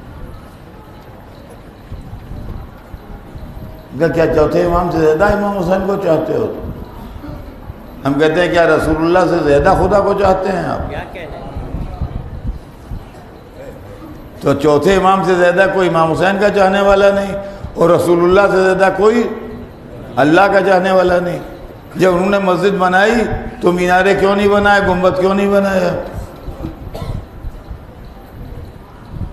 کیا چوتھے امام سے زیادہ امام حسین کو چاہتے ہو؟ ہم کہتے ہیں کیا رسول اللہ سے زیادہ خدا کو چاہتے ہیں آپ؟ کیا کہنے ہیں. تو چوتھے امام سے زیادہ کوئی امام حسین کا چاہنے والا نہیں، اور رسول اللہ سے زیادہ کوئی اللہ کا چاہنے والا نہیں. جب انہوں نے مسجد بنائی تو مینارے کیوں نہیں بنائے، گنبد کیوں نہیں بنایا؟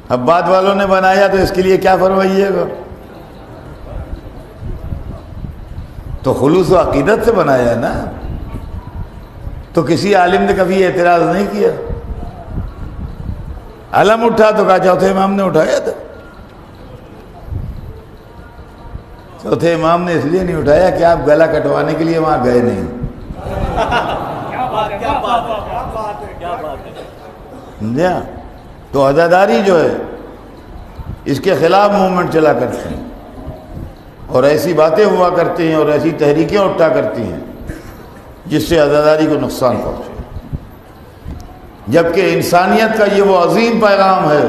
اب بعد والوں نے بنایا تو اس کے لیے کیا فرمائیے گا؟ تو خلوص و عقیدت سے بنایا ہے نا. تو کسی عالم نے کبھی اعتراض نہیں کیا. علم اٹھا تو کہا چوتھے امام نے اٹھایا تھا. چوتھے امام نے اس لیے نہیں اٹھایا کہ آپ گلا کٹوانے کے لیے وہاں گئے نہیں. سمجھا؟ تو عزاداری جو ہے اس کے خلاف موومنٹ چلا کرتے ہیں، اور ایسی باتیں ہوا کرتی ہیں اور ایسی تحریکیں اٹھا کرتی ہیں جس سے عزاداری کو نقصان پہنچے. جبکہ انسانیت کا یہ وہ عظیم پیغام ہے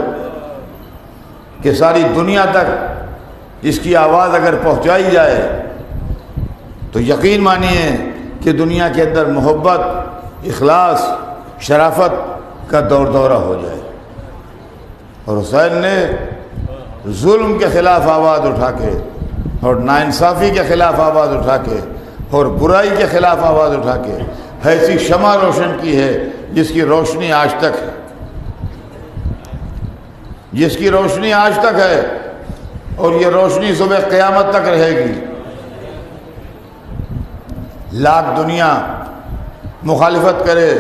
کہ ساری دنیا تک اس کی آواز اگر پہنچائی جائے تو یقین مانیے کہ دنیا کے اندر محبت، اخلاص، شرافت کا دور دورہ ہو جائے. اور حسین نے ظلم کے خلاف آواز اٹھا کے، اور ناانصافی کے خلاف آواز اٹھا کے، اور برائی کے خلاف آواز اٹھا کے ایسی شمع روشن کی ہے جس کی روشنی آج تک ہے، جس کی روشنی آج تک ہے، اور یہ روشنی صبح قیامت تک رہے گی. لاکھ دنیا مخالفت کرے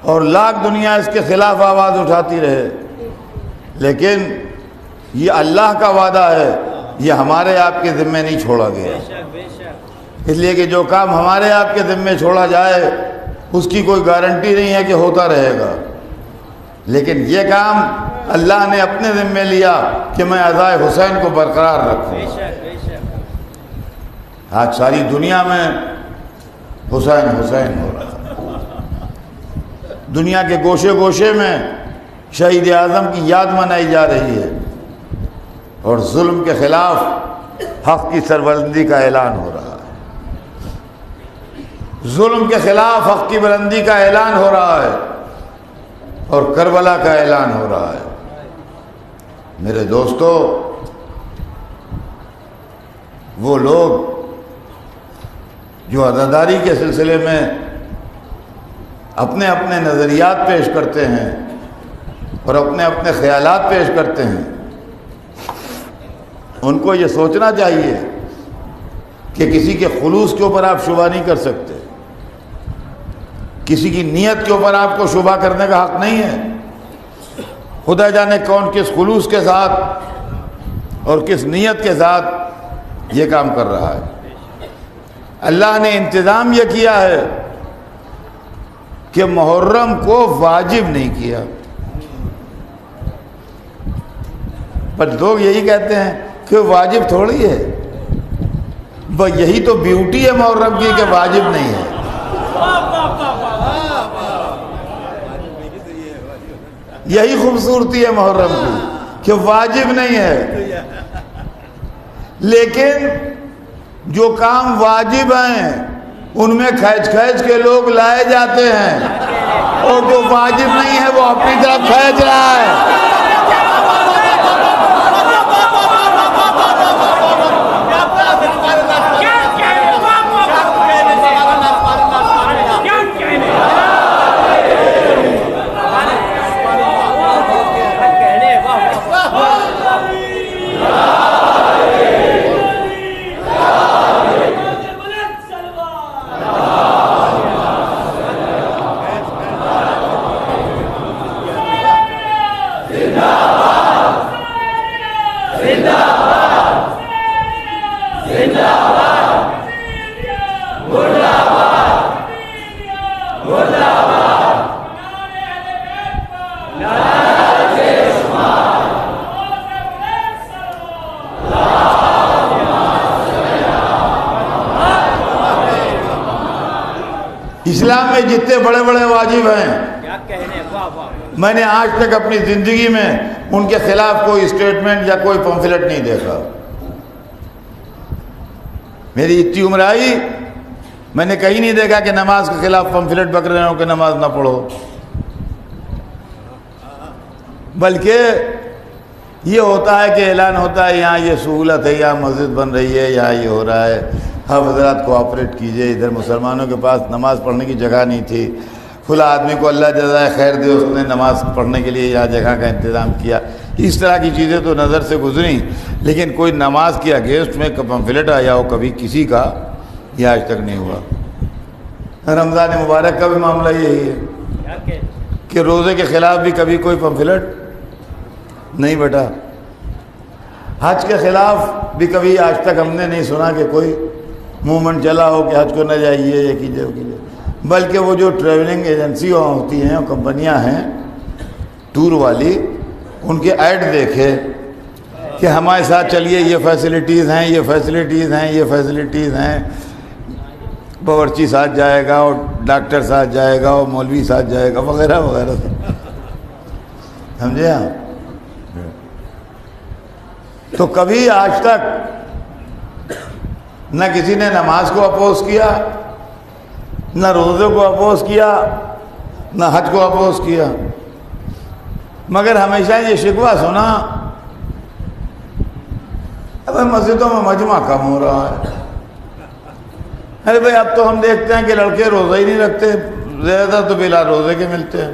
اور لاکھ دنیا اس کے خلاف آواز اٹھاتی رہے، لیکن یہ اللہ کا وعدہ ہے، یہ ہمارے آپ کے ذمے نہیں چھوڑا گیا. اس لیے کہ جو کام ہمارے آپ کے ذمے چھوڑا جائے اس کی کوئی گارنٹی نہیں ہے کہ ہوتا رہے گا، لیکن یہ کام اللہ نے اپنے ذمے لیا کہ میں عزائے حسین کو برقرار رکھوں. آج ساری دنیا میں حسین حسین ہو رہا ہے. دنیا کے گوشے گوشے میں شہید اعظم کی یاد منائی جا رہی ہے، اور ظلم کے خلاف حق کی سربلندی کا اعلان ہو رہا ہے. ظلم کے خلاف حق کی بلندی کا اعلان ہو رہا ہے، اور کربلا کا اعلان ہو رہا ہے. میرے دوستو، وہ لوگ جو عزاداری کے سلسلے میں اپنے اپنے نظریات پیش کرتے ہیں اور اپنے اپنے خیالات پیش کرتے ہیں، ان کو یہ سوچنا چاہیے کہ کسی کے خلوص کے اوپر آپ شبہ نہیں کر سکتے، کسی کی نیت کے اوپر آپ کو شبہ کرنے کا حق نہیں ہے. خدا جانے کون کس خلوص کے ساتھ اور کس نیت کے ساتھ یہ کام کر رہا ہے. اللہ نے انتظام یہ کیا ہے کہ محرم کو واجب نہیں کیا، پر لوگ یہی کہتے ہیں کہ واجب تھوڑی ہے، بس یہی تو بیوٹی ہے محرم کی کہ واجب نہیں ہے. یہی خوبصورتی ہے محرم کی کہ واجب نہیں ہے. لیکن جو کام واجب ہیں ان میں کھینچ کھینچ کے لوگ لائے جاتے ہیں، اور جو واجب نہیں ہے وہ اپنی طرف کھینچ رہا ہے. اسلام میں جتنے بڑے بڑے واجب ہیں کیا کہنے، واہ واہ، میں نے آج تک اپنی زندگی میں ان کے خلاف کوئی اسٹیٹمنٹ یا کوئی پمفلٹ نہیں دیکھا. میری اتنی عمر آئی میں نے کہیں نہیں دیکھا کہ نماز کے خلاف پمفلٹ بک رہے ہوں کہ نماز نہ پڑھو، بلکہ یہ ہوتا ہے کہ اعلان ہوتا ہے یہاں یہ سہولت ہے، یہاں مسجد بن رہی ہے، یہاں یہ ہو رہا ہے، آپ حضرات کوآپریٹ کیجئے. ادھر مسلمانوں کے پاس نماز پڑھنے کی جگہ نہیں تھی، فلاں آدمی کو اللہ جزائے خیر دے اس نے نماز پڑھنے کے لیے یہاں جگہ کا انتظام کیا. اس طرح کی چیزیں تو نظر سے گزریں، لیکن کوئی نماز کے اگینسٹ میں پمفلٹ آیا ہو کبھی کسی کا، یہ آج تک نہیں ہوا. رمضان مبارک کا بھی معاملہ یہی ہے کیا کہنے، کہ روزے کے خلاف بھی کبھی کوئی پمفلٹ نہیں بیٹا. حج کے خلاف بھی کبھی آج تک ہم نے نہیں سنا کہ کوئی موومنٹ چلا ہو کہ حج کو نہ جائیے یہ کیجیے وہ کیجیے، بلکہ وہ جو ٹریولنگ ایجنسی ہوتی ہیں کمپنیاں ہیں ٹور والی، ان کے ایڈ دیکھے کہ ہمارے ساتھ چلیے، یہ فیسلٹیز ہیں، یہ فیسلٹیز ہیں، یہ فیسلٹیز ہیں، باورچی ساتھ جائے گا اور ڈاکٹر ساتھ جائے گا اور مولوی ساتھ جائے گا وغیرہ وغیرہ، سمجھے آپ. تو کبھی آج تک نہ کسی نے نماز کو اپوز کیا، نہ روزے کو اپوز کیا، نہ حج کو اپوز کیا، مگر ہمیشہ یہ شکوہ سنا اب مسجدوں میں مجمع کم ہو رہا ہے. ارے بھائی اب تو ہم دیکھتے ہیں کہ لڑکے روزہ ہی نہیں رکھتے، زیادہ تو بلا روزے کے ملتے ہیں.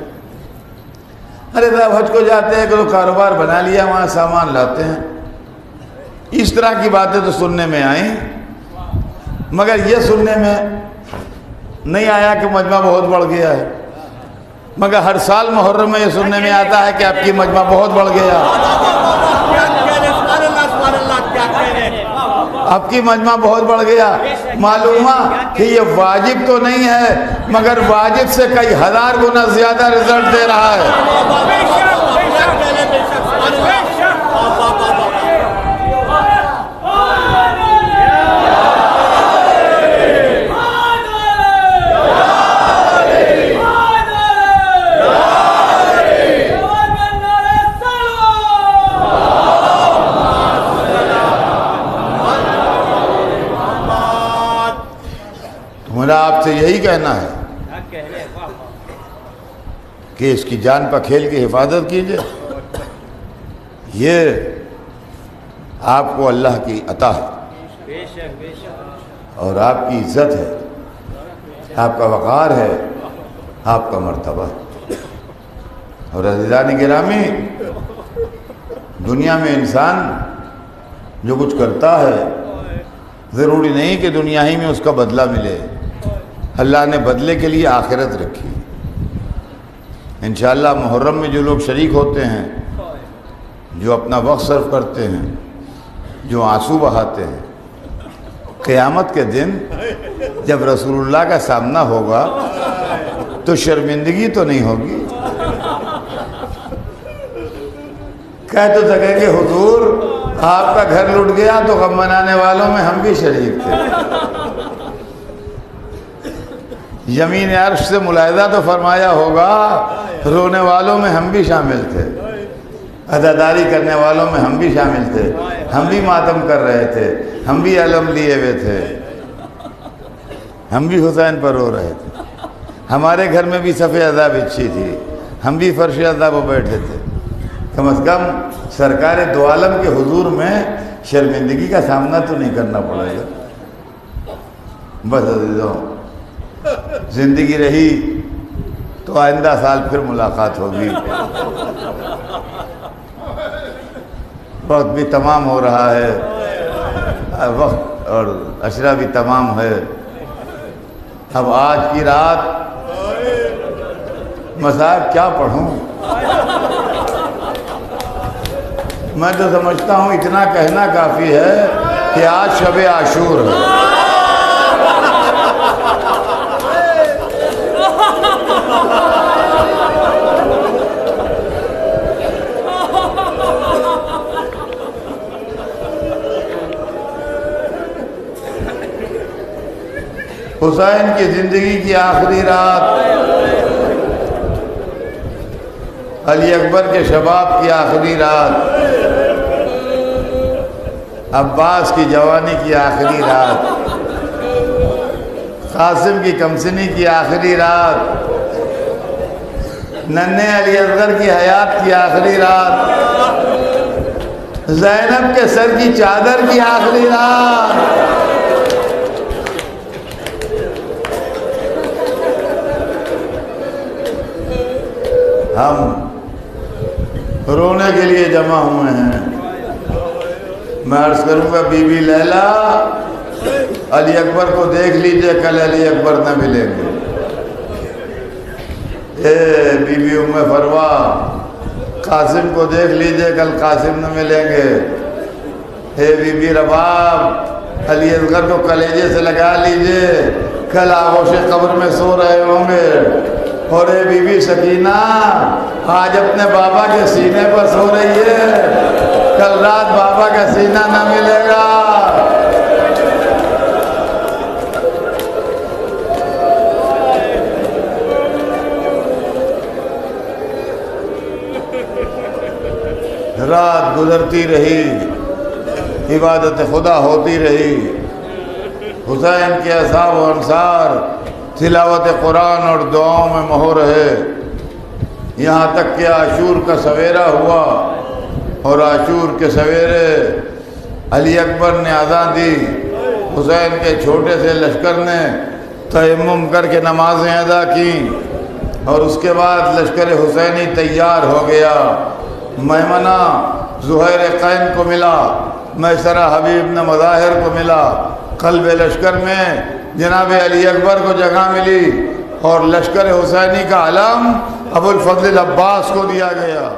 ارے صاحب حج کو جاتے ہیں کہ تو کاروبار بنا لیا، وہاں سامان لاتے ہیں. اس طرح کی باتیں تو سننے میں آئیں، مگر یہ سننے میں نہیں آیا کہ مجمع بہت بڑھ گیا ہے. مگر ہر سال محرم میں یہ سننے میں آتا ہے کہ آپ کی مجمع بہت بڑھ گیا، آپ کی مجمع بہت بڑھ گیا. معلوم ہوا کہ یہ واجب تو نہیں ہے، مگر واجب سے کئی ہزار گنا زیادہ رزلٹ دے رہا ہے. میرا آپ سے یہی کہنا ہے کیا کہنے، واہ واہ، کہ اس کی جان پر کھیل کی حفاظت کیجئے. یہ آپ کو اللہ کی عطا ہے بے شک بے شک، اور آپ کی عزت ہے، آپ کا وقار ہے، آپ کا مرتبہ ہے. اور عزیزان گرامی، دنیا میں انسان جو کچھ کرتا ہے ضروری نہیں کہ دنیا ہی میں اس کا بدلہ ملے. اللہ نے بدلے کے لیے آخرت رکھی. انشاءاللہ محرم میں جو لوگ شریک ہوتے ہیں، جو اپنا وقت صرف کرتے ہیں، جو آنسو بہاتے ہیں، قیامت کے دن جب رسول اللہ کا سامنا ہوگا تو شرمندگی تو نہیں ہوگی. کہہ تو سکیں گے حضور آپ کا گھر لٹ گیا تو غم منانے والوں میں ہم بھی شریک تھے. یمین عرش سے ملاحظہ تو فرمایا ہوگا رونے والوں میں ہم بھی شامل تھے، عزاداری کرنے والوں میں ہم بھی شامل تھے، ہم بھی ماتم کر رہے تھے، ہم بھی علم لیے ہوئے تھے، ہم بھی حسین پر رو رہے تھے. ہمارے گھر میں بھی صف عزا بچھی تھی، ہم بھی فرش عزا پہ بیٹھے تھے. کم از کم سرکار دو عالم کے حضور میں شرمندگی کا سامنا تو نہیں کرنا پڑے گا. بس عزیزوں، زندگی رہی تو آئندہ سال پھر ملاقات ہوگی. وقت بھی تمام ہو رہا ہے، وقت اور عشرہ بھی تمام ہے. اب آج کی رات مصاحب کیا پڑھوں؟ میں تو سمجھتا ہوں اتنا کہنا کافی ہے کہ آج شب عاشور ہے۔ حسین کی زندگی کی آخری رات، علی اکبر کے شباب کی آخری رات، عباس کی جوانی کی آخری رات، قاسم کی کمسنی کی آخری رات، ننھے علی اصغر کی حیات کی آخری رات، زینب کے سر کی چادر کی آخری رات۔ ہم رونے کے لیے جمع ہوئے ہیں۔ میں عرض کروں گا بی بی لیلا، علی اکبر کو دیکھ لیجئے، کل علی اکبر نہ ملیں گے۔ اے بی بی ام فروا، قاسم کو دیکھ لیجئے، کل قاسم نہ ملیں گے۔ اے بی بی رباب، علی اصغر کو کلیجے سے لگا لیجئے، کل آغوش قبر میں سو رہے ہوں گے۔ اور اے بی بی سکینہ، آج اپنے بابا کے سینے پر سو رہی ہے، کل رات بابا کا سینہ نہ ملے گا۔ رات گزرتی رہی، عبادت خدا ہوتی رہی، حسین کے اصحاب و انصار تلاوت قرآن اور دعاؤں میں مہو رہے، یہاں تک کہ عاشور کا سویرا ہوا، اور عاشور کے سویرے علی اکبر نے اذان دی، حسین کے چھوٹے سے لشکر نے تیمم کر کے نمازیں ادا کیں، اور اس کے بعد لشکر حسینی تیار ہو گیا۔ میمنہ زہیر قین کو ملا، میسرہ حبیب نے مظاہر کو ملا، قلب لشکر میں جناب علی اکبر کو جگہ ملی، اور لشکر حسینی کا علم ابو الفضل العباس کو دیا گیا۔